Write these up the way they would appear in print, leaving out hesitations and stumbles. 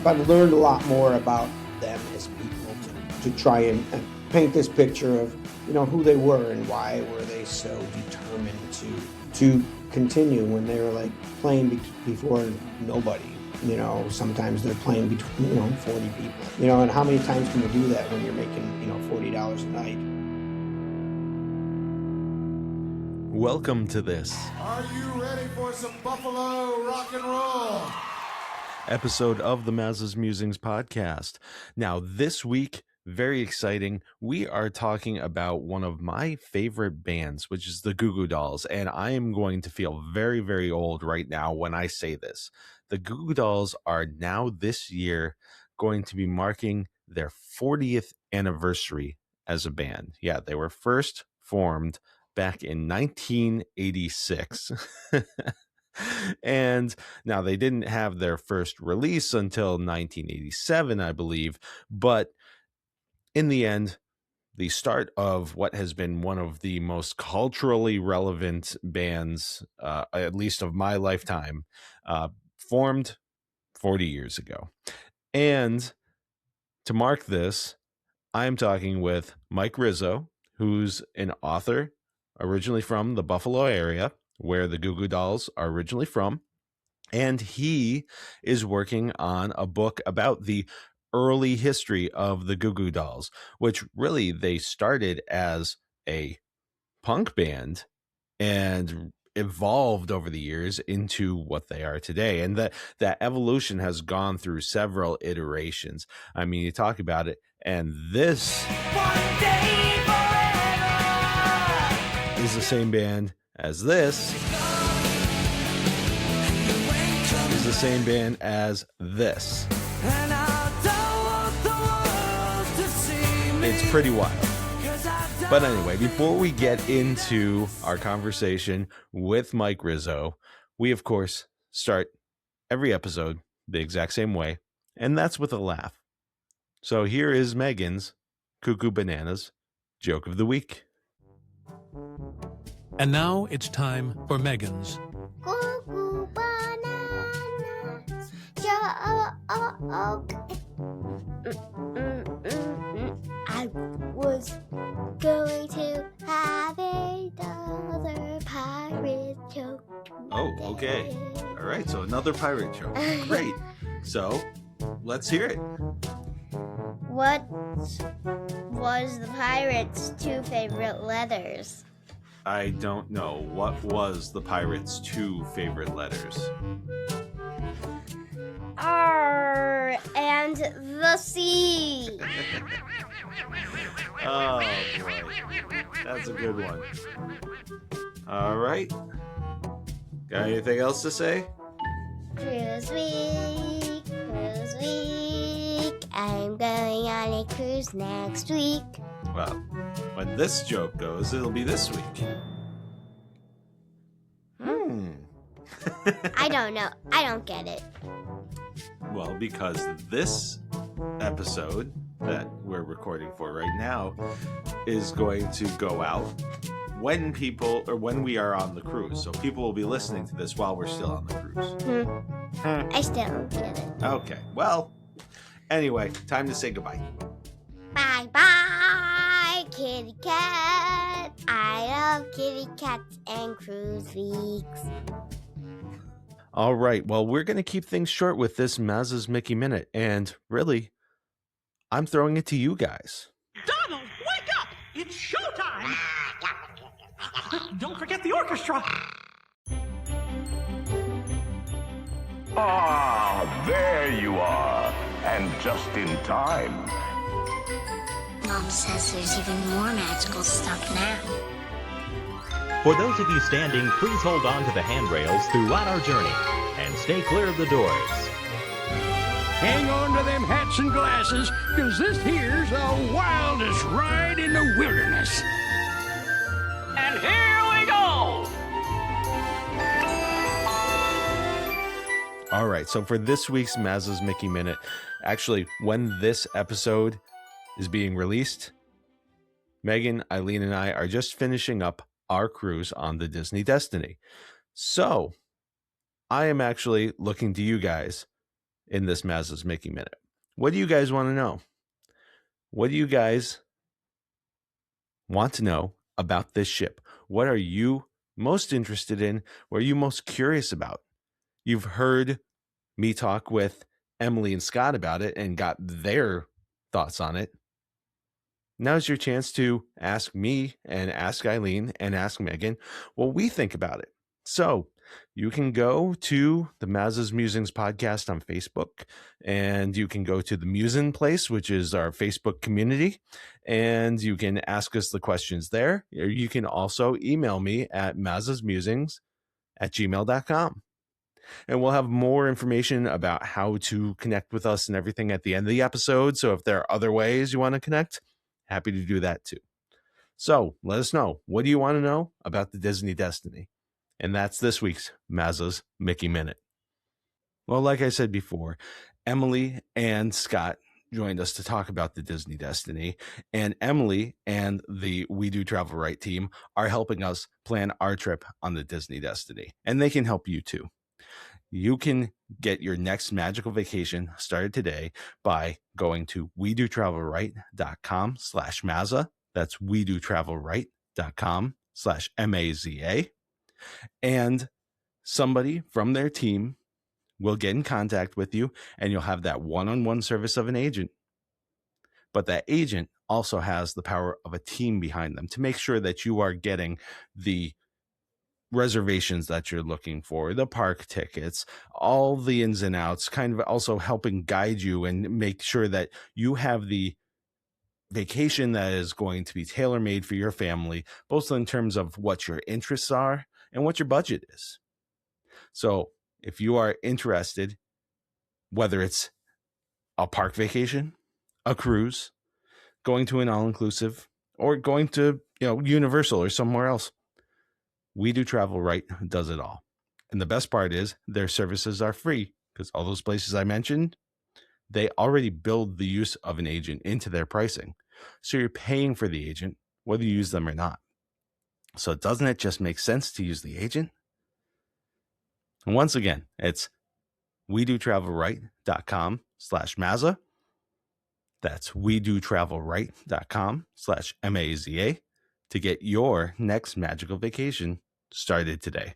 But I've learned a lot more about them as people to try and paint this picture of, who they were and why were they so determined to continue when they were like playing before nobody. Sometimes they're playing between 40 people. And how many times can you do that when you're making $40 a night? Welcome to this. Are you ready for some Buffalo rock and roll? Episode of the Maz's Musings podcast. Now, this week, very exciting. We are talking about one of my favorite bands, which is the Goo Goo Dolls. And I am going to feel very, very old right now when I say this. The Goo Goo Dolls are now this year going to be marking their 40th anniversary as a band. Yeah, they were first formed back in 1986. And now they didn't have their first release until 1987, I believe. But in the end, the start of what has been one of the most culturally relevant bands, at least of my lifetime, formed 40 years ago. And to mark this, I'm talking with Mike Rizzo, who's an author originally from the Buffalo area, where the Goo Goo Dolls are originally from. And he is working on a book about the early history of the Goo Goo Dolls, which really they started as a punk band and evolved over the years into what they are today. And that evolution has gone through several iterations. I mean, you talk about it, and this is the same band as this is the same band as this. It's pretty wild. But anyway, before we get into our conversation with Mike Rizzo, we of course start every episode the exact same way, and that's with a laugh. So here is Megan's Cuckoo Bananas Joke of the Week. And now it's time for Megan's Cuckoo bananas, joke. I was going to have another pirate joke. Oh, okay. All right, so another pirate joke. Great. So, let's hear it. What was the pirate's two favorite letters? I don't know. What was the pirate's two favorite letters? R and the C. Oh, boy. That's a good one. All right. Got anything else to say? Cruise week, cruise week. I'm going on a cruise next week. Well, when this joke goes, it'll be this week. I don't know. I don't get it. Well, because this episode that we're recording for right now is going to go out when we are on the cruise. So people will be listening to this while we're still on the cruise. I still don't get it. Okay. Well, anyway, time to say goodbye. Bye bye, kitty cat. I love kitty cats and cruise weeks. All right. Well, we're going to keep things short with this Maz's Mickey Minute. And really, I'm throwing it to you guys. Donald, wake up! It's showtime! Don't forget the orchestra! Ah, there you are. And just in time. Mom says there's even more magical stuff now. For those of you standing, please hold on to the handrails throughout our journey and stay clear of the doors. Hang on to them hats and glasses, because this here's the wildest ride in the wilderness. And here we go! All right. So for this week's Maz's Mickey Minute, actually, when this episode is being released, Megan, Eileen, and I are just finishing up our cruise on the Disney Destiny. So I am actually looking to you guys in this Mazda's Mickey Minute. What do you guys want to know? What do you guys want to know about this ship? What are you most interested in? What are you most curious about? You've heard me talk with Emily and Scott about it and got their thoughts on it. Now's your chance to ask me and ask Eileen and ask Megan what we think about it. So you can go to the Mazda's Musings podcast on Facebook, and you can go to the Musin Place, which is our Facebook community, and you can ask us the questions there. Or you can also email me at mazdasmusings@gmail.com. And we'll have more information about how to connect with us and everything at the end of the episode. So if there are other ways you want to connect, happy to do that too. So let us know. What do you want to know about the Disney Destiny? And that's this week's Mazda's Mickey Minute. Well, like I said before, Emily and Scott joined us to talk about the Disney Destiny. And Emily and the We Do Travel Right team are helping us plan our trip on the Disney Destiny. And they can help you too. You can get your next magical vacation started today by going to wedotravelright.com/Mazza. That's wedotravelright.com/MAZA. And somebody from their team will get in contact with you, and you'll have that one-on-one service of an agent. But that agent also has the power of a team behind them to make sure that you are getting the reservations that you're looking for, the park tickets, all the ins and outs, kind of also helping guide you and make sure that you have the vacation that is going to be tailor-made for your family, both in terms of what your interests are and what your budget is. So if you are interested, whether it's a park vacation, a cruise, going to an all-inclusive, or going to Universal or somewhere else, We Do Travel Right does it all. And the best part is their services are free, because all those places I mentioned, they already build the use of an agent into their pricing. So you're paying for the agent, whether you use them or not. So doesn't it just make sense to use the agent? And once again, it's wedotravelright.com/Mazza. That's wedotravelright.com/MAZA to get your next magical vacation started today.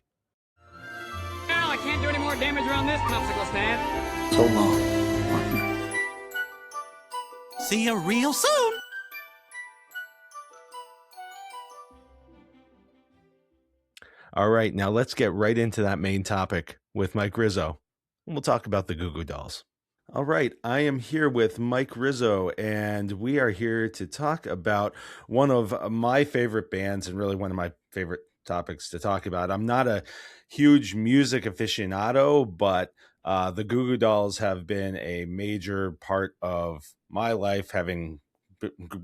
Now I can't do any more damage around this popsicle stand. So long, partner. See you real soon. All right, now let's get right into that main topic with Mike Rizzo. And we'll talk about the Goo Goo Dolls. All right, I am here with Mike Rizzo, and we are here to talk about one of my favorite bands and really one of my favorite topics to talk about. I'm not a huge music aficionado, but the Goo Goo Dolls have been a major part of my life, having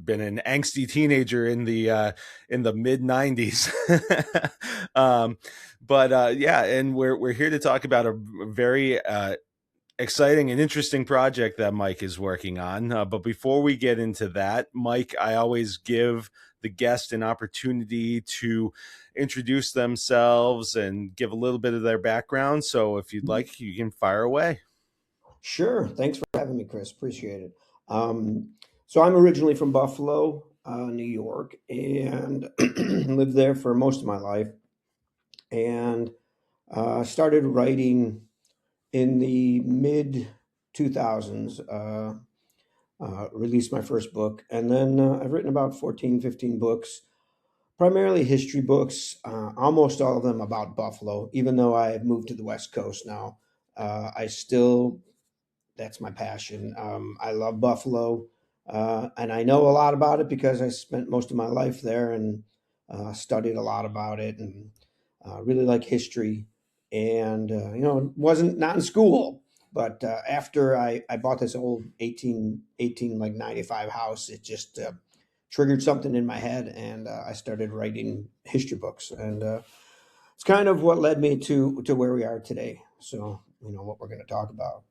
been an angsty teenager in the mid 90s. Yeah, and we're here to talk about a very exciting and interesting project that Mike is working on. But before we get into that, Mike, I always give the guest an opportunity to introduce themselves and give a little bit of their background. So if you'd like, you can fire away. Sure. Thanks for having me, Chris. Appreciate it. So I'm originally from Buffalo, New York, and lived there for most of my life. And started writing in the mid 2000s, released my first book. And then I've written about 14, 15 books, primarily history books, almost all of them about Buffalo, even though I have moved to the West Coast now. That's my passion. I love Buffalo. And I know a lot about it because I spent most of my life there and studied a lot about it, and really like history. And, wasn't not in school, but after I bought this old 1895 house, it just triggered something in my head, and I started writing history books. And it's kind of what led me to where we are today. So, what we're going to talk about.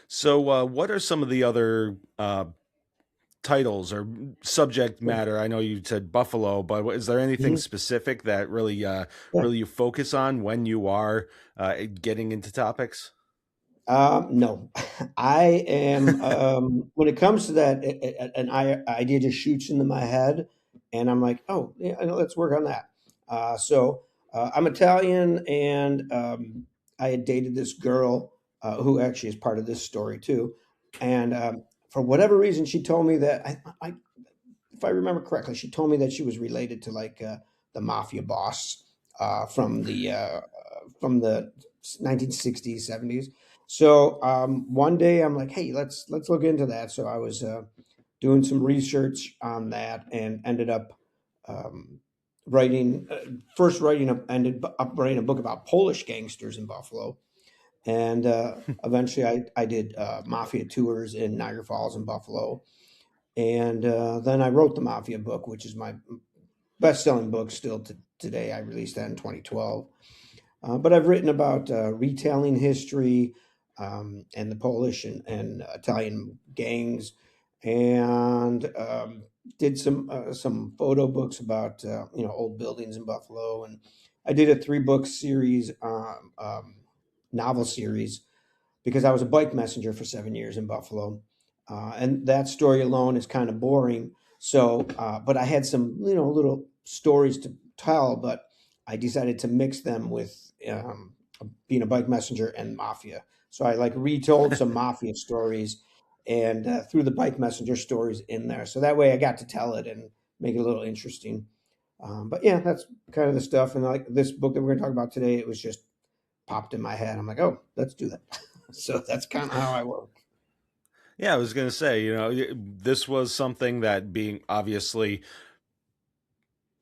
So what are some of the other titles or subject matter? I know you said Buffalo, but is there anything specific that really you focus on when you are getting into topics? No, I am. When it comes to that, an idea just shoots into my head, and I'm like, oh, yeah, let's work on that. I'm Italian, and I had dated this girl who actually is part of this story too. And for whatever reason, she told me that if I remember correctly, she told me that she was related to like the mafia boss from the 1960s, 70s. So one day I'm like, hey, let's look into that. So I was doing some research on that and ended up um, writing first writing up ended up writing a book about Polish gangsters in Buffalo, and eventually I did mafia tours in Niagara Falls and Buffalo, and then I wrote the Mafia book, which is my best-selling book still today. I released that in 2012. But I've written about retailing history and the Polish and Italian gangs, and did some photo books about old buildings in Buffalo, and I did a three-book series, novel series, because I was a bike messenger for 7 years in Buffalo, and that story alone is kind of boring. So, but I had some little stories to tell, but I decided to mix them with being a bike messenger and mafia. So I like retold some mafia stories and threw the bike messenger stories in there. So that way I got to tell it and make it a little interesting. But yeah, that's kind of the stuff. And like this book that we're going to talk about today, it was just popped in my head. I'm like, oh, let's do that. So that's kind of how I work. Yeah, I was going to say, this was something that, being obviously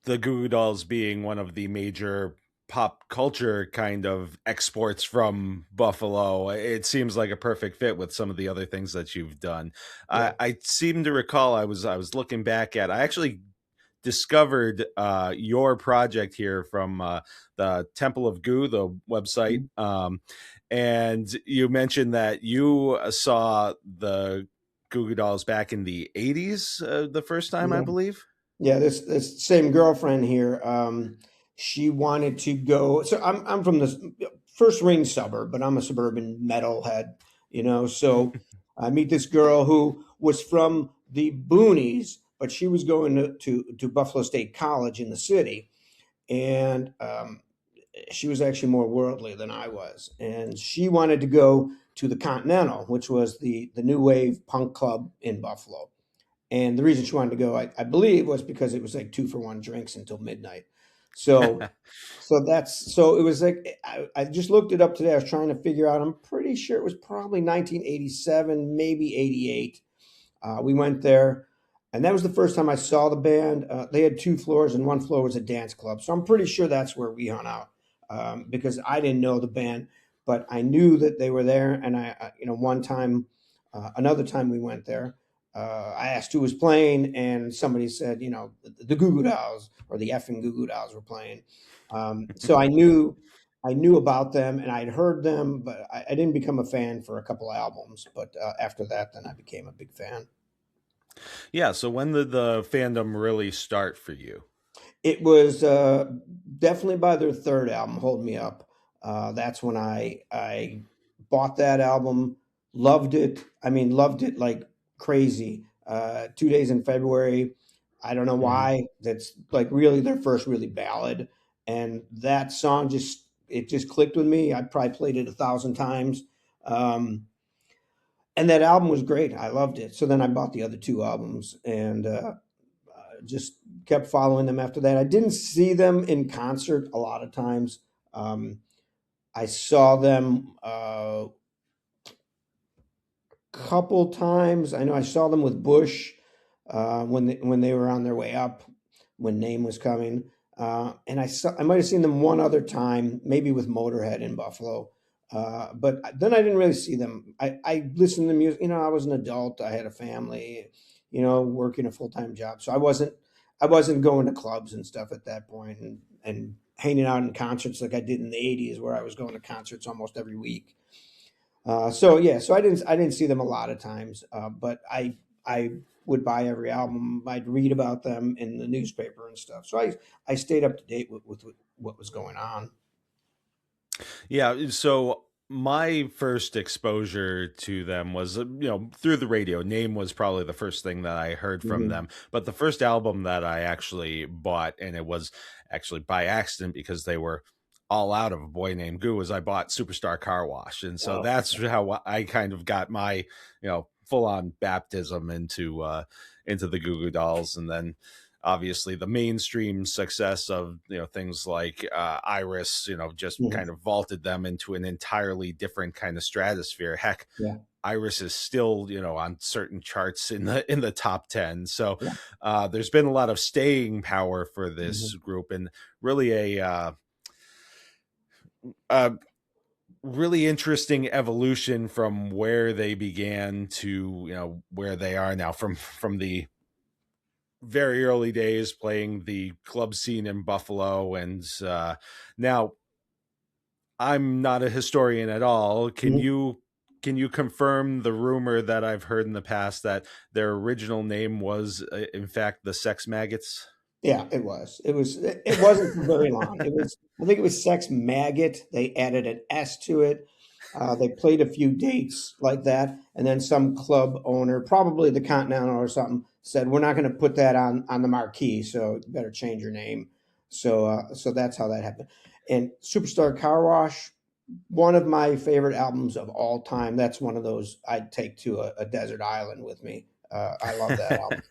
the Goo Goo Dolls being one of the major pop culture kind of exports from Buffalo, it seems like a perfect fit with some of the other things that you've done. Yeah. I seem to recall I was looking back at, I actually discovered your project here from the Temple of Goo, the website. And you mentioned that you saw the Goo Goo Dolls back in the 80s, the first time, I Yeah. believe. Yeah, this same girlfriend here, she wanted to go. So I'm from the first ring suburb, but I'm a suburban metalhead. So I meet this girl who was from the boonies, but she was going to Buffalo State College in the city, and she was actually more worldly than I was, and she wanted to go to the Continental, which was the new wave punk club in Buffalo. And the reason she wanted to go, I believe, was because it was like 2-for-1 drinks until midnight. So, so it was like I just looked it up today. I was trying to figure out. I'm pretty sure it was probably 1987, maybe 88. We went there, and that was the first time I saw the band. They had two floors, and one floor was a dance club. So I'm pretty sure that's where we hung out, because I didn't know the band, but I knew that they were there. And one time, another time we went there, I asked who was playing, and somebody said, the Goo Goo Dolls or the effing Goo Goo Dolls were playing. So I knew about them and I'd heard them, but I didn't become a fan for a couple albums. But after that, then I became a big fan. Yeah. So when did the fandom really start for you? It was definitely by their third album, "Hold Me Up." That's when I bought that album, loved it. I mean, loved it like crazy. 2 days in February. I don't know Mhm. why. That's like really their first really ballad, and that song just clicked with me. I probably played it 1,000 times. Um, and that album was great. I loved it. So then I bought the other two albums, and just kept following them after that. I didn't see them in concert a lot of times. Um, I saw them a couple times. I know I saw them with Bush when they were on their way up, when Name was coming. And I might have seen them one other time, maybe with Motorhead in Buffalo. But then I didn't really see them. I listened to music. I was an adult. I had a family. Working a full time job, so I wasn't going to clubs and stuff at that point, and hanging out in concerts like I did in the '80s, where I was going to concerts almost every week. So yeah, so I didn't see them a lot of times, but I would buy every album. I'd read about them in the newspaper and stuff. So I stayed up to date with what was going on. Yeah. So my first exposure to them was, through the radio. Name was probably the first thing that I heard from Hmm. them. But the first album that I actually bought, and it was actually by accident because they were all out of A Boy Named Goo, was I bought Superstar Car Wash. And so Oh, that's how I kind of got my, full on baptism into the Goo Goo Dolls. And then obviously the mainstream success of things like Iris just mhm. kind of vaulted them into an entirely different kind of stratosphere. Heck, Yeah, Iris is still on certain charts in the top 10. So yeah. there's been a lot of staying power for Hmm. this group, and really a really interesting evolution from where they began to where they are now, from the very early days playing the club scene in Buffalo. And now I'm not a historian at all. Can you confirm the rumor that I've heard in the past that their original name was in fact the Sex Maggots? Yeah, it was. It was. It wasn't for very long. It was. I think it was Sex Maggot. They added an S to it. They played a few dates like that, and then some club owner, probably the Continental or something, said, "We're not going to put that on the marquee, so you better change your name." So that's how that happened. And Superstar Car Wash, one of my favorite albums of all time. That's one of those I'd take to a desert island with me. I love that album.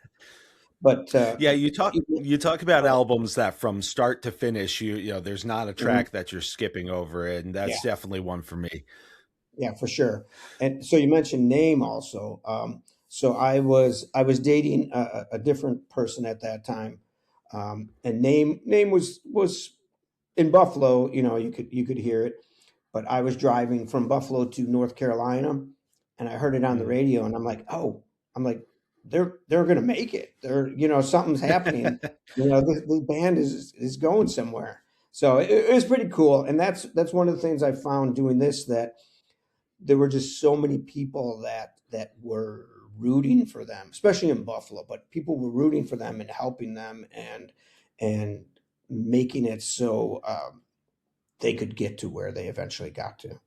But Yeah, you talk about uh, albums that from start to finish, there's not a mhm, track that you're skipping over, and yeah. that's definitely one for me. Yeah, for sure. And so you mentioned Name also. So I was dating a different person at that time, and Name was in Buffalo. You could hear it, but I was driving from Buffalo to North Carolina, and I heard it on the Mhm. radio, and I'm like, they're gonna make it. Something's happening. The band is going somewhere. So it was pretty cool, and that's one of the things I found doing this, that there were just so many people that were rooting for them, especially in Buffalo. But people were rooting for them and helping them and making it so they could get to where they eventually got to.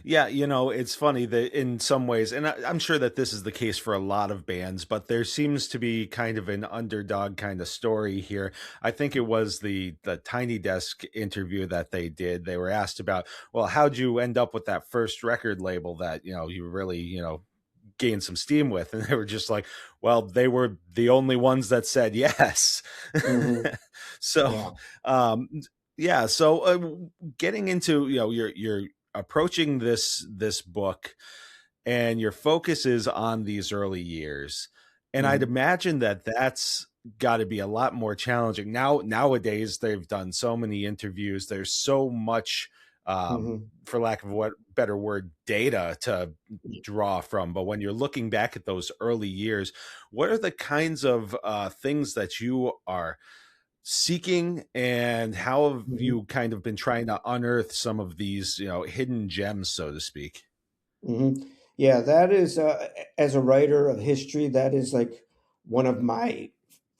Yeah, it's funny that in some ways, and I'm sure that this is the case for a lot of bands, but there seems to be kind of an underdog kind of story here. I think it was the Tiny Desk interview that they did. They were asked about, well, how'd you end up with that first record label that you really gained some steam with? And they were just like, well, they were the only ones that said yes. Hmm. So Yeah. um yeah, so getting into you're approaching this book, and your focus is on these early years, and I'd Hmm. imagine that that's got to be a lot more challenging nowadays. They've done so many interviews, there's so much, Hmm. for lack of what better word, data to draw from. But when you're looking back at those early years, what are the kinds of things that you are seeking, and how have Hmm. you kind of been trying to unearth some of these hidden gems, so to speak? Hmm. Yeah, that is, as a writer of history, that is like one of my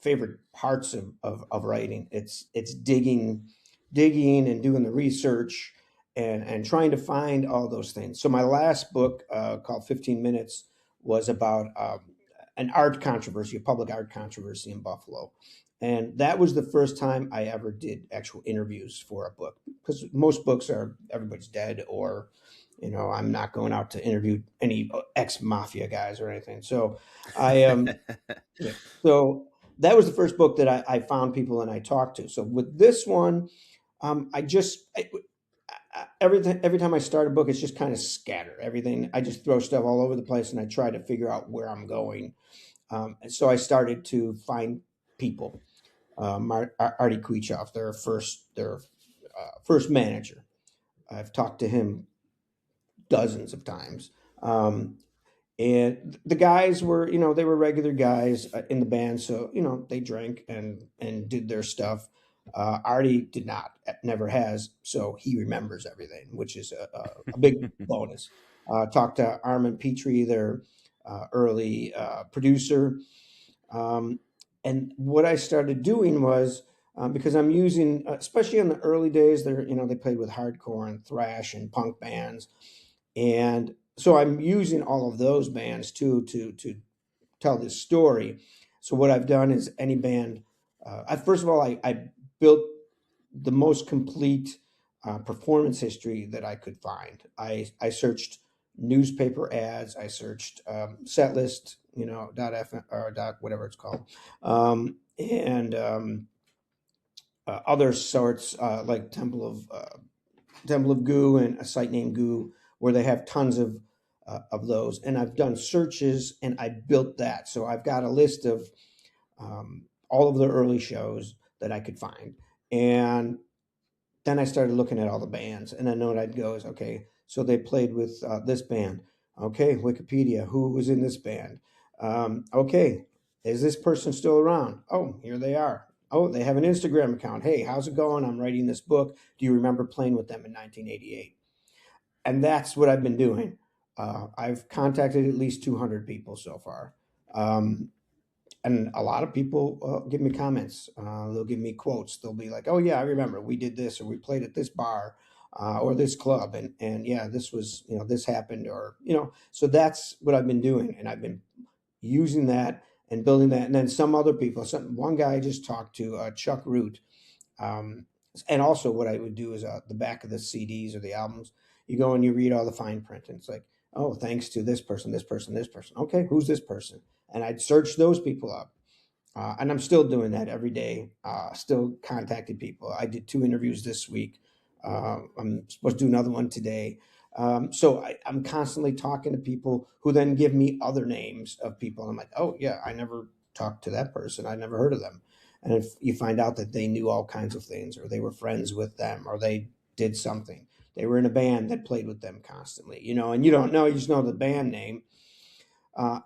favorite parts of writing. It's digging and doing the research and trying to find all those things. So my last book, called 15 Minutes, was about an art controversy, a public art controversy in Buffalo. And that was the first time I ever did actual interviews for a book, because most books are everybody's dead, or I'm not going out to interview any ex mafia guys or anything. So I yeah. So that was the first book that I found people and I talked to. So with this one, every time I start a book, it's just kind of scatter everything. I just throw stuff all over the place and I try to figure out where I'm going. And so I started to find people. Artie Kwichoff, their first manager. I've talked to him dozens of times. And the guys were, they were regular guys in the band, so they drank and did their stuff. Artie did not, never has, so he remembers everything, which is a big bonus. Talked to Armin Petrie, their early producer, um, and what I started doing was because I'm using, especially in the early days, they played with hardcore and thrash and punk bands, and so I'm using all of those bands too to tell this story. So what I've done is any band. First of all, I built the most complete performance history that I could find. I searched newspaper ads. I searched set list, dot f or dot whatever it's called, and other sorts like Temple of Goo and a site named Goo, where they have tons of those. And I've done searches and I built that. So I've got a list of all of the early shows that I could find. And then I started looking at all the bands, and I know what I'd go is, okay, so they played with this band. Okay, Wikipedia, who was in this band? Okay, is this person still around? Oh, here they are. Oh, they have an Instagram account. Hey, how's it going? I'm writing this book. Do you remember playing with them in 1988? And that's what I've been doing. I've contacted at least 200 people so far. And a lot of people give me comments. They'll give me quotes. They'll be like, "Oh yeah, I remember we did this, or we played at this bar, or this club, and yeah, this was this happened, or So that's what I've been doing, and I've been using that and building that. And then some other people, one guy I just talked to, Chuck Root, um, and also what I would do is the back of the CDs or the albums, you go and you read all the fine print, and it's like, oh, thanks to this person, this person, this person. Okay, who's this person? And I'd search those people up. And I'm still doing that every day, still contacting people. I did 2 interviews this week. I'm supposed to do another one today. So I'm constantly talking to people who then give me other names of people. And I'm like, oh, yeah, I never talked to that person. I never heard of them. And if you find out that they knew all kinds of things, or they were friends with them, or they did something, they were in a band that played with them constantly, and you don't know, you just know the band name.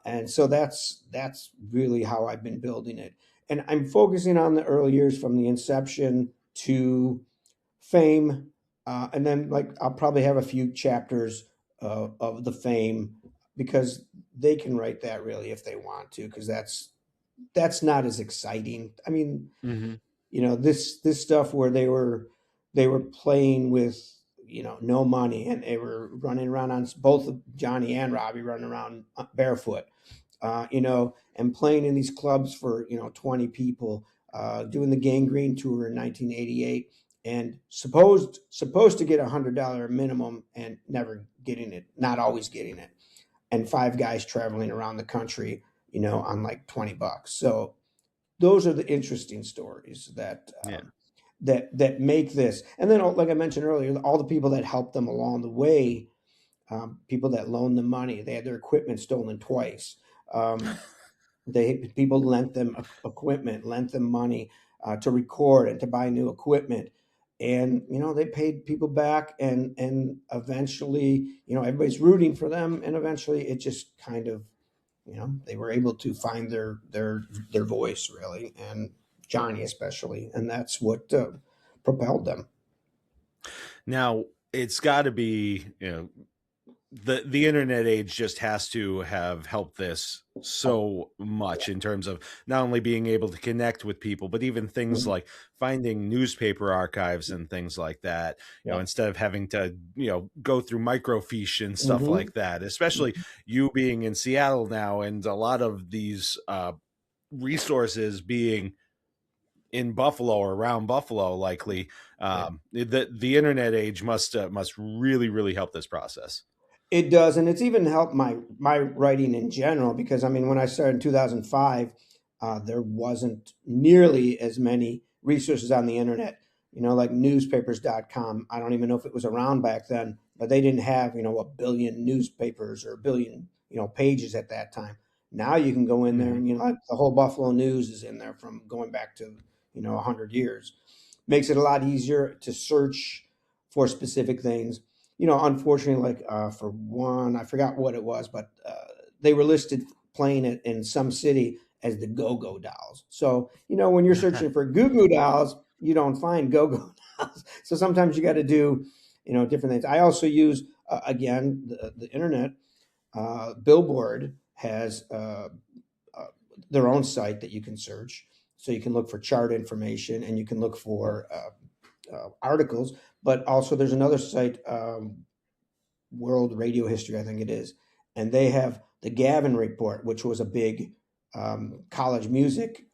And so that's really how I've been building it. And I'm focusing on the early years from the inception to fame. And then like I'll probably have a few chapters of the fame, because they can write that really if they want to, because that's not as exciting. I mean, Mm-hmm. this stuff where they were playing with no money, and they were running around on both Johnny and Robbie running around barefoot, and playing in these clubs for 20 people, doing the Gangrene tour in 1988, and supposed to get $100 minimum and never getting it, not always getting it, and five guys traveling around the country, on like $20. So those are the interesting stories that Yeah. that make this. And then, like I mentioned earlier, all the people that helped them along the way, people that loaned them money, they had their equipment stolen twice. People lent them equipment, lent them money to record and to buy new equipment, and they paid people back, and eventually, everybody's rooting for them, and eventually it just kind of, they were able to find their voice really, and Johnny especially, and that's what propelled them. Now it's got to be, the internet age just has to have helped this so much in terms of not only being able to connect with people, but even things Mhm. like finding newspaper archives and things like that, Yeah. instead of having to, go through microfiche and stuff Mhm. like that, especially you being in Seattle now, and a lot of these resources being in Buffalo or around Buffalo, likely. Yeah. The internet age must really, really help this process. It does, and it's even helped my writing in general, because I mean, when I started in 2005, there wasn't nearly as many resources on the internet. Like newspapers.com. I don't even know if it was around back then, but they didn't have a billion newspapers or a billion pages at that time. Now you can go in there, Mhm. and like the whole Buffalo News is in there from going back to 100 years. Makes it a lot easier to search for specific things. Unfortunately, like for one, I forgot what it was, but they were listed playing it in some city as the Go Go Dolls. So, when you're searching for Goo Goo Dolls, you don't find Go Go Dolls. So sometimes you got to do, different things. I also use, again, the internet. Billboard has their own site that you can search. So you can look for chart information and you can look for articles. But also, there's another site, World Radio History, I think it is, and they have the Gavin Report, which was a big college music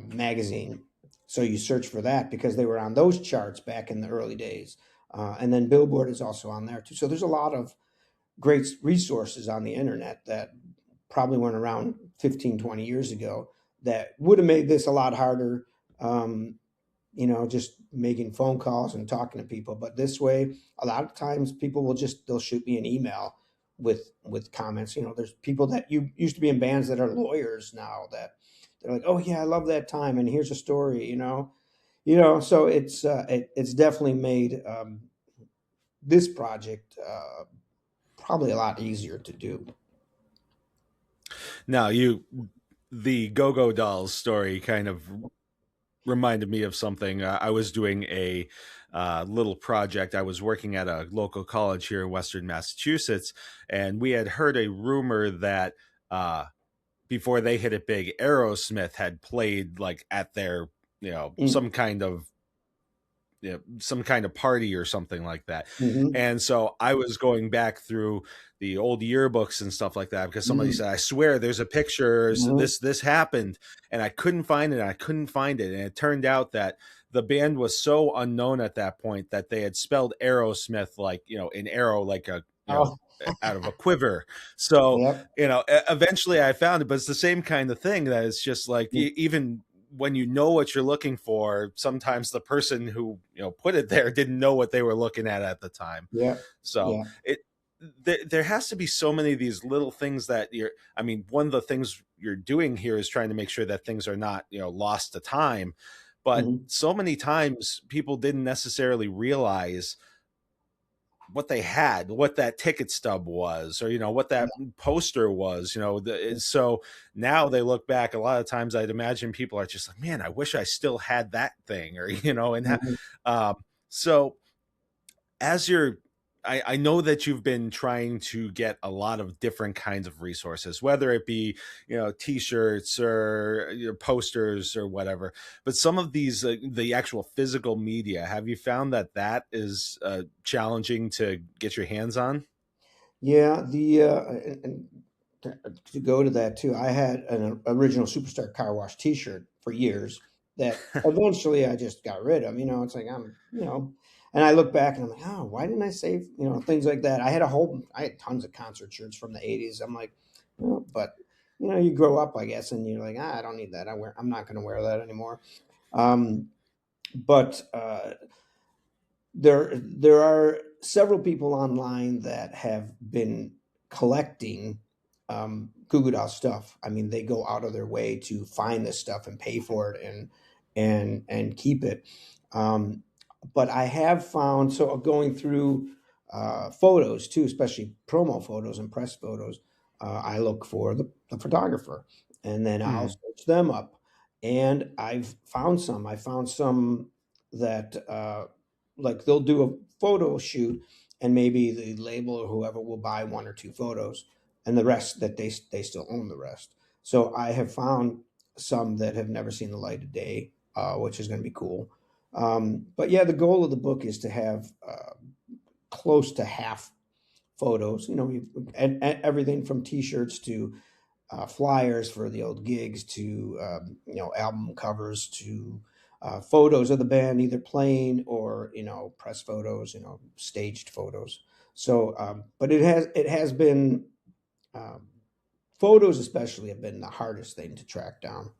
magazine. So you search for that because they were on those charts back in the early days. And then Billboard is also on there too. So there's a lot of great resources on the internet that probably weren't around 15, 20 years ago that would have made this a lot harder, just making phone calls and talking to people. But this way, a lot of times people they'll shoot me an email with comments. There's people that used to be in bands that are lawyers now that they're like, oh yeah, I love that time. And here's a story, so it's definitely made this project probably a lot easier to do. Now, the Go Go Dolls story kind of reminded me of something. I was doing a little project. I was working at a local college here in Western Massachusetts, and we had heard a rumor that before they hit it big, Aerosmith had played like at their, some kind of party or something like that. Mm-hmm. And so I was going back through the old yearbooks and stuff like that because somebody said, I swear there's a picture, this happened, and I couldn't find it. And it turned out that the band was so unknown at that point that they had spelled Aerosmith like, an arrow, like a, out of a quiver. So, Yep. Eventually I found it, but it's the same kind of thing that it's just like, even when you know what you're looking for, sometimes the person who put it there didn't know what they were looking at the time. Yeah. So there has to be so many of these little things that one of the things you're doing here is trying to make sure that things are not lost to time, but so many times people didn't necessarily realize what they had, what that ticket stub was, or what that poster was, so now they look back, a lot of times I'd imagine people are just like, man, I wish I still had that thing, or so as I know that you've been trying to get a lot of different kinds of resources, whether it be, t-shirts or posters or whatever, but some of these, the actual physical media, have you found that is challenging to get your hands on? Yeah. And to go to that too, I had an original Superstar Car Wash t-shirt for years that eventually I just got rid of. It's like and I look back and I'm like, oh, why didn't I save, things like that. I had tons of concert shirts from the 80s. I'm like, but you grow up, I guess, and you're like, I don't need that. I'm not going to wear that anymore. But there are several people online that have been collecting Goo Goo Doll stuff. I mean, they go out of their way to find this stuff and pay for it and keep it. But I have found, so going through photos too, especially promo photos and press photos, I look for the photographer, and then I'll search them up. And I found some that like they'll do a photo shoot, and maybe the label or whoever will buy one or two photos, and the rest that they still own the rest. So I have found some that have never seen the light of day, which is going to be cool. But yeah, the goal of the book is to have close to half photos, and everything from t-shirts to flyers for the old gigs to, album covers to photos of the band, either playing or, press photos, staged photos. So, but it has been, photos especially have been the hardest thing to track down.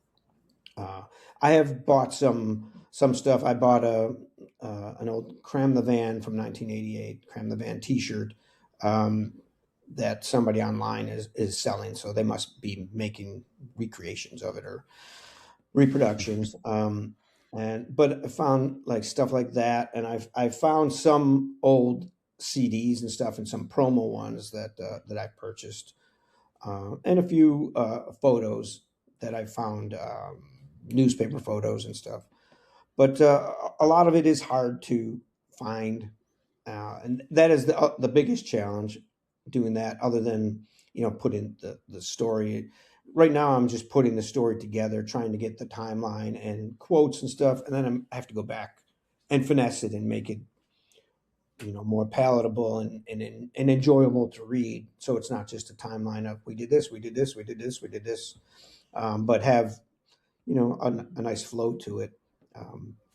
I have bought some stuff. I bought an old Cram the Van from 1988, Cram the Van T-shirt that somebody online is selling. So they must be making recreations of it or reproductions. But I found like stuff like that, and I've found some old CDs and stuff, and some promo ones that I purchased, and a few photos that I found. Newspaper photos and stuff, but a lot of it is hard to find, and that is the biggest challenge doing that. Other than putting the story, right now I'm just putting the story together, trying to get the timeline and quotes and stuff, and then I have to go back and finesse it and make it, more palatable and enjoyable to read. So it's not just a timeline of we did this, we did this, we did this, we did this, but have a nice flow to it.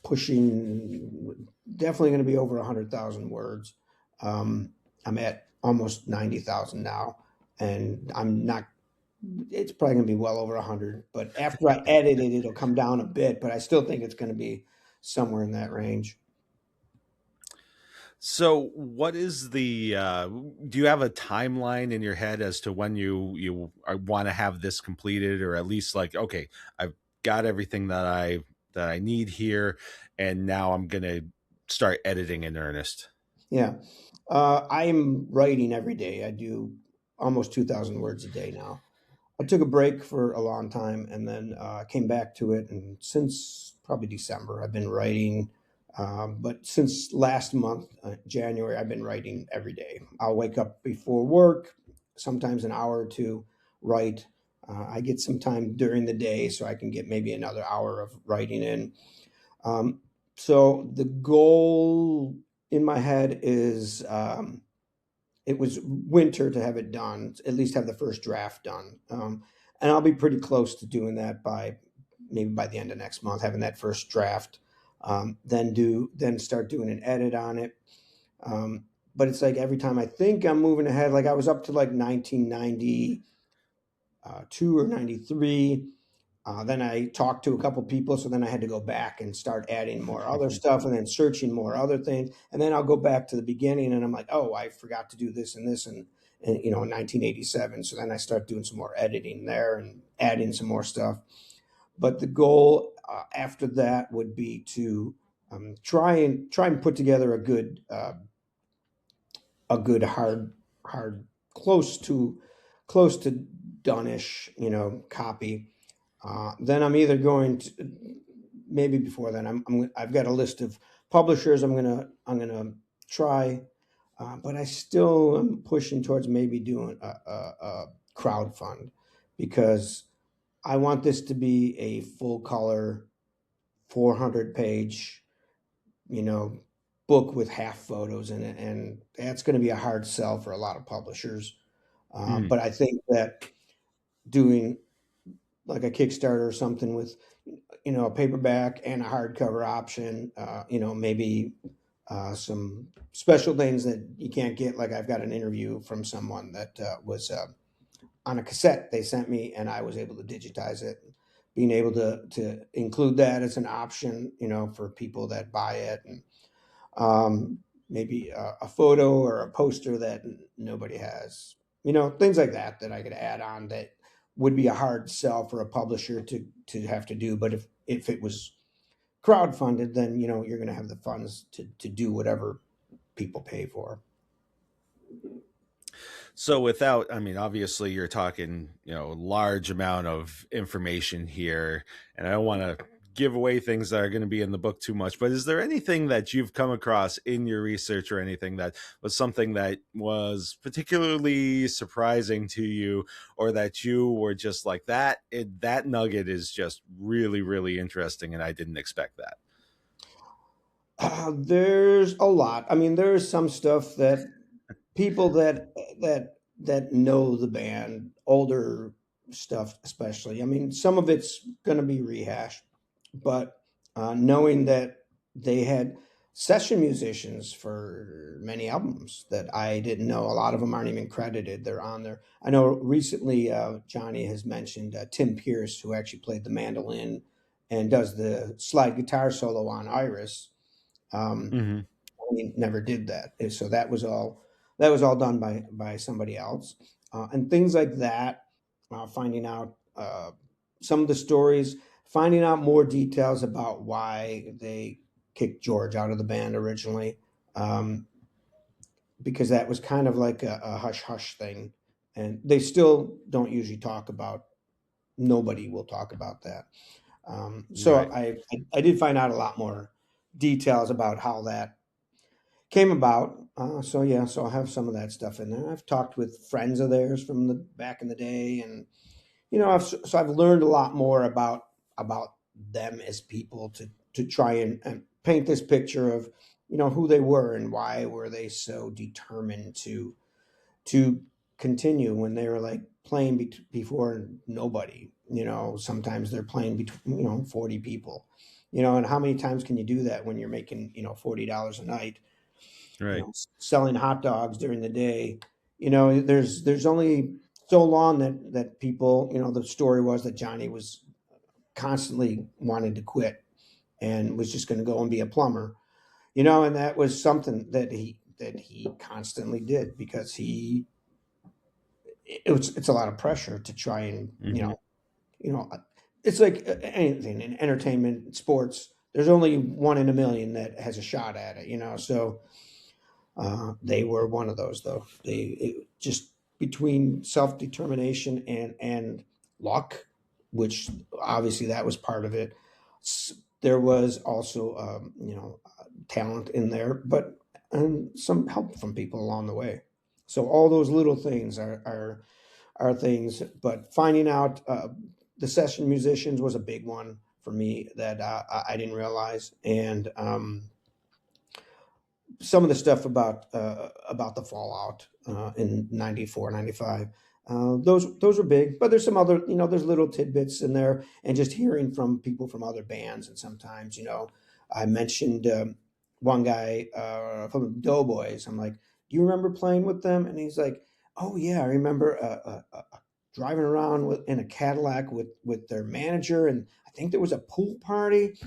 Pushing definitely going to be over 100,000 words. I'm at almost 90,000 now, and I'm not. It's probably going to be well over 100. But after I edit it, it'll come down a bit. But I still think it's going to be somewhere in that range. So, what is the? Do you have a timeline in your head as to when you want to have this completed, or at least like, okay, I've got everything that I need here, and now I'm gonna start editing in earnest? Yeah, I'm writing every day. I do almost 2,000 words a day now. I took a break for a long time and then came back to it. And since probably December, I've been writing. But since last month, January, I've been writing every day. I'll wake up before work, sometimes an hour or two, write. I get some time during the day so I can get maybe another hour of writing in. So the goal in my head is it was winter to have it done, at least have the first draft done. And I'll be pretty close to doing that by maybe by the end of next month, having that first draft. Then start doing an edit on it. But it's like every time I think I'm moving ahead, like I was up to like 1992 or 93. Then I talked to a couple people, so then I had to go back and start adding more other stuff and then searching more other things. And then I'll go back to the beginning and I'm like, oh, I forgot to do this and this and in 1987. So then I start doing some more editing there and adding some more stuff. But the goal after that would be to try and put together a good hard close to done-ish copy. Then I'm either going to maybe before then I've got a list of publishers I'm gonna try, but I still am pushing towards maybe doing a crowdfund because I want this to be a full color 400 page book with half photos in it, and that's going to be a hard sell for a lot of publishers. But I think that doing like a Kickstarter or something with, a paperback and a hardcover option, maybe some special things that you can't get. Like I've got an interview from someone that was on a cassette they sent me, and I was able to digitize it. Being able to include that as an option, for people that buy it, and maybe a photo or a poster that nobody has, things like that that I could add on that would be a hard sell for a publisher to have to do. But if it was crowdfunded, then you're going to have the funds to do whatever people pay for. So without, I mean, obviously you're talking, large amount of information here, and I don't want to give away things that are going to be in the book too much, but is there anything that you've come across in your research or anything that was something that was particularly surprising to you, or that you were just like that nugget is just really, really interesting and I didn't expect that? There's a lot. I mean, there's some stuff that people that know the band, older stuff especially. I mean, some of it's going to be rehashed, but knowing that they had session musicians for many albums that I didn't know. A lot of them aren't even credited. They're on there. I know recently Johnny has mentioned Tim Pierce, who actually played the mandolin and does the slide guitar solo on Iris. Mm-hmm. He never did that. So that was all done by somebody else, and things like that. Finding out some of the stories, finding out more details about why they kicked George out of the band originally, because that was kind of like a hush hush thing, and they still don't usually talk about. Nobody will talk about that. So Right. I did find out a lot more details about how that came about. So I'll have some of that stuff in there. I've talked with friends of theirs from the back in the day, and So I've learned a lot more about them as people to try and paint this picture of who they were and why were they so determined to continue when they were like playing before nobody. Sometimes they're playing between 40 people. And how many times can you do that when you're making $40 a night, Right. selling hot dogs during the day? There's only so long that people, the story was that Johnny was constantly wanted to quit and was just going to go and be a plumber, and that was something that he constantly did because it's a lot of pressure to try and Hmm. it's like anything in entertainment, sports. There's only one in a million that has a shot at it, so they were one of those, though. Just between self determination and luck, which obviously that was part of it. There was also, talent in there, but some help from people along the way. So all those little things are things. But finding out the session musicians was a big one for me that I didn't realize, and some of the stuff about the fallout in 94, 95. Those are big, but there's some other, there's little tidbits in there, and just hearing from people from other bands. And sometimes, I mentioned one guy from the Doughboys. I'm like, do you remember playing with them? And he's like, oh yeah, I remember driving around in a Cadillac with their manager, and I think there was a pool party.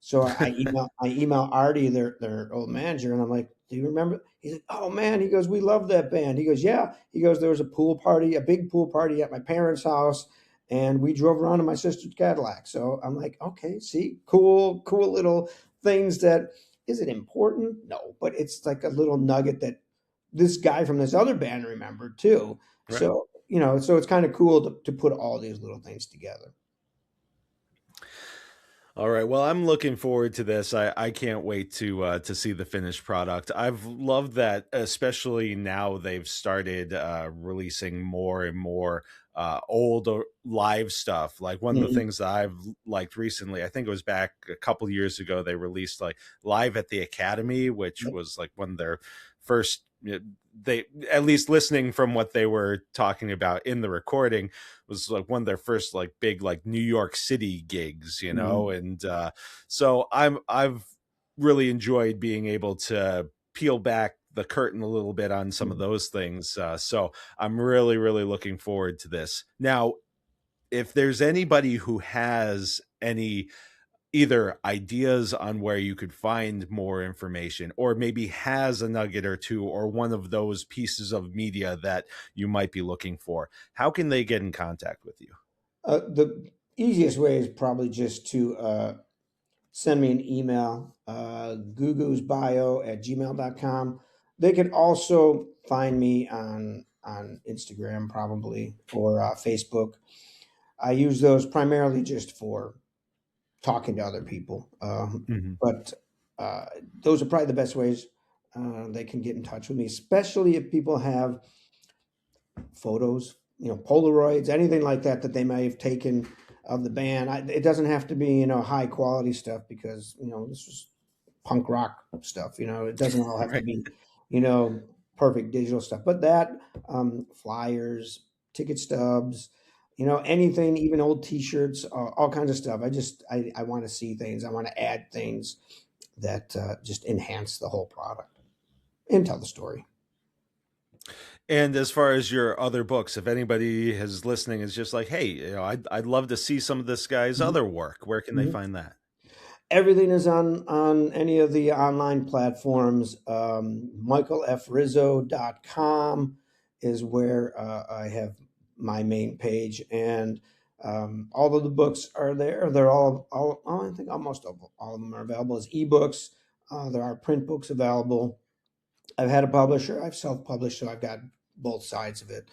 So I email Artie, their old manager, and I'm like, "Do you remember?" He's like, "Oh man," he goes, "We love that band." He goes, "Yeah." He goes, "There was a pool party, a big pool party at my parents' house, and we drove around in my sister's Cadillac." So I'm like, "Okay, see, cool little things that is it important? No, but it's like a little nugget that this guy from this other band remembered too." Right. So so it's kind of cool to put all these little things together. All right. Well, I'm looking forward to this. I can't wait to see the finished product. I've loved that, especially now they've started releasing more and more old live stuff. Like one of the Mhm. things that I've liked recently, I think it was back a couple years ago, they released like Live at the Academy, which Yep. was like one of their first. They, at least listening from what they were talking about in the recording, was like one of their first like big like New York City gigs, Mhm. and so I've really enjoyed being able to peel back the curtain a little bit on some of Mhm. those things. So I'm really looking forward to this. Now, if there's anybody who has any either ideas on where you could find more information, or maybe has a nugget or two, or one of those pieces of media that you might be looking for, how can they get in contact with you? The easiest way is probably just to send me an email, googoo'sbio@gmail.com. They can also find me on Instagram, probably, or Facebook. I use those primarily just for talking to other people. Mhm. But uh, those are probably the best ways they can get in touch with me, especially if people have photos, Polaroids, anything like that that they may have taken of the band. It doesn't have to be, high quality stuff because, this was punk rock stuff. It doesn't all have to Right. be, you know, perfect digital stuff, but that flyers, ticket stubs, anything, even old T-shirts, all kinds of stuff. I want to see things. I want to add things that just enhance the whole product and tell the story. And as far as your other books, if anybody is listening is just like, hey, I'd love to see some of this guy's Mhm. other work, where can they Mhm. find that? Everything is on any of the online platforms. michaelfrizzo.com is where I have my main page, and all of the books are there. They're all I think almost all of them are available as ebooks. There are print books available. I've had a publisher. I've self-published, so I've got both sides of it.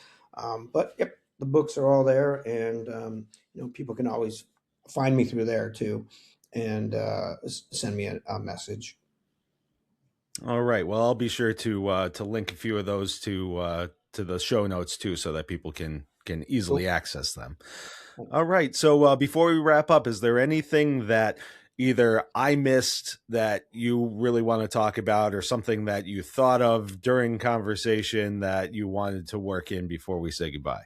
But yep, the books are all there, and people can always find me through there too, and send me a message. All right. Well, I'll be sure to link a few of those to the show notes too, so that people can can easily access them. All right. So before we wrap up, is there anything that either I missed that you really want to talk about, or something that you thought of during conversation that you wanted to work in before we say goodbye?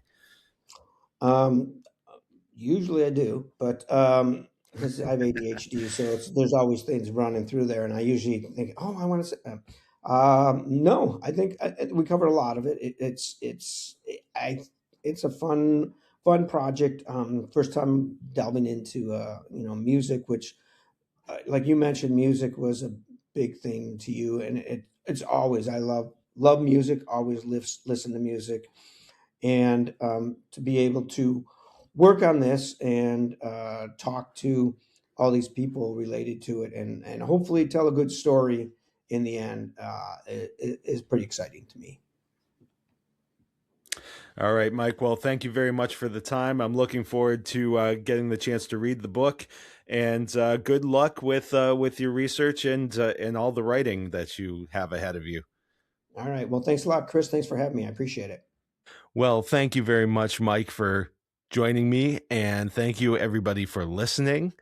Usually I do, but because I have ADHD, so there's always things running through there, and I usually think, oh, I want to say. No, I think we covered a lot of it. It's a fun project. First time delving into music, which like you mentioned, music was a big thing to you, and it's always I love music. Always listen to music, and to be able to work on this and talk to all these people related to it, and hopefully tell a good story in the end is pretty exciting to me. All right, Mike. Well, thank you very much for the time. I'm looking forward to getting the chance to read the book, and good luck with your research and all the writing that you have ahead of you. All right. Well, thanks a lot, Chris. Thanks for having me. I appreciate it. Well, thank you very much, Mike, for joining me, and thank you everybody for listening.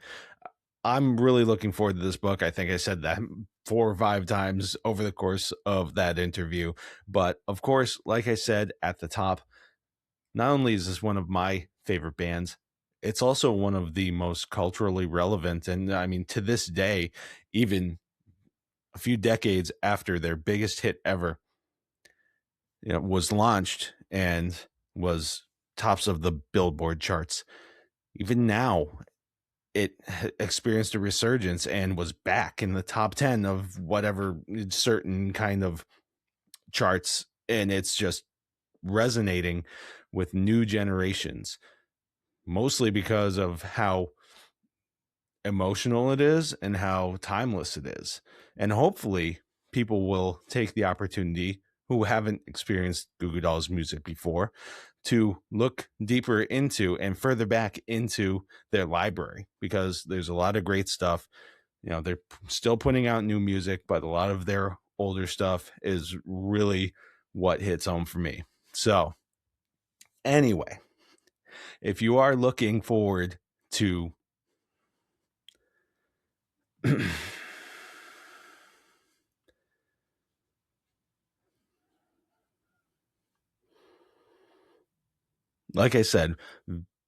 I'm really looking forward to this book. I think I said that 4 or 5 times over the course of that interview. But of course, like I said at the top, not only is this one of my favorite bands, it's also one of the most culturally relevant. And I mean, to this day, even a few decades after their biggest hit ever, was launched and was tops of the Billboard charts. Even now, it experienced a resurgence and was back in the top 10 of whatever certain kind of charts. And it's just resonating with new generations, mostly because of how emotional it is and how timeless it is. And hopefully people will take the opportunity, who haven't experienced Goo Goo Dolls music before, to look deeper into and further back into their library, because there's a lot of great stuff. They're still putting out new music, but a lot of their older stuff is really what hits home for me. So anyway, if you are looking forward to like I said,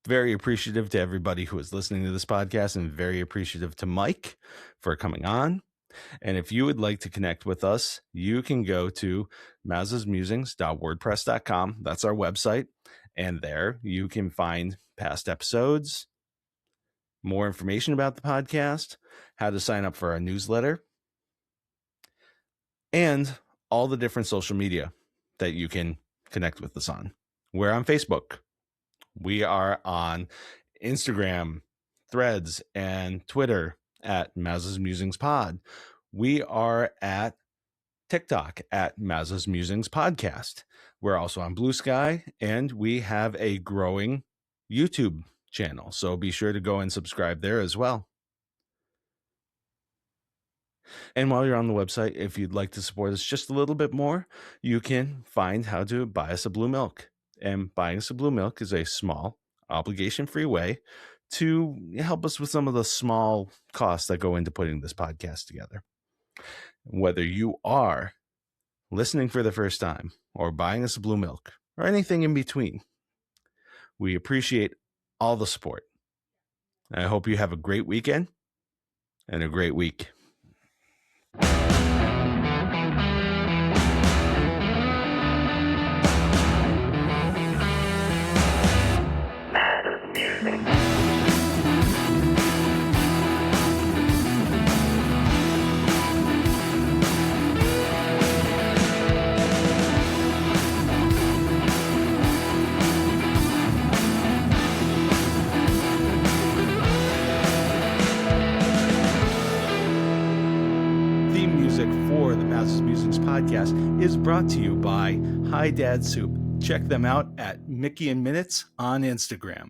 very appreciative to everybody who is listening to this podcast, and very appreciative to Mike for coming on. And if you would like to connect with us, you can go to mazasmusings.wordpress.com. That's our website. And there you can find past episodes, more information about the podcast, how to sign up for our newsletter, and all the different social media that you can connect with us on. We're on Facebook. We are on Instagram, Threads, and Twitter at Maz's Musings Pod. We are at TikTok at Maz's Musings Podcast. We're also on Blue Sky, and we have a growing YouTube channel, so be sure to go and subscribe there as well. And while you're on the website, if you'd like to support us just a little bit more, you can find how to buy us a blue milk. And buying us a blue milk is a small, obligation-free way to help us with some of the small costs that go into putting this podcast together. Whether you are listening for the first time or buying us a blue milk or anything in between, we appreciate all the support. I hope you have a great weekend and a great week. For the Maz's Musings podcast is brought to you by Hi Dad Soup. Check them out at Mickey and Minutes on Instagram.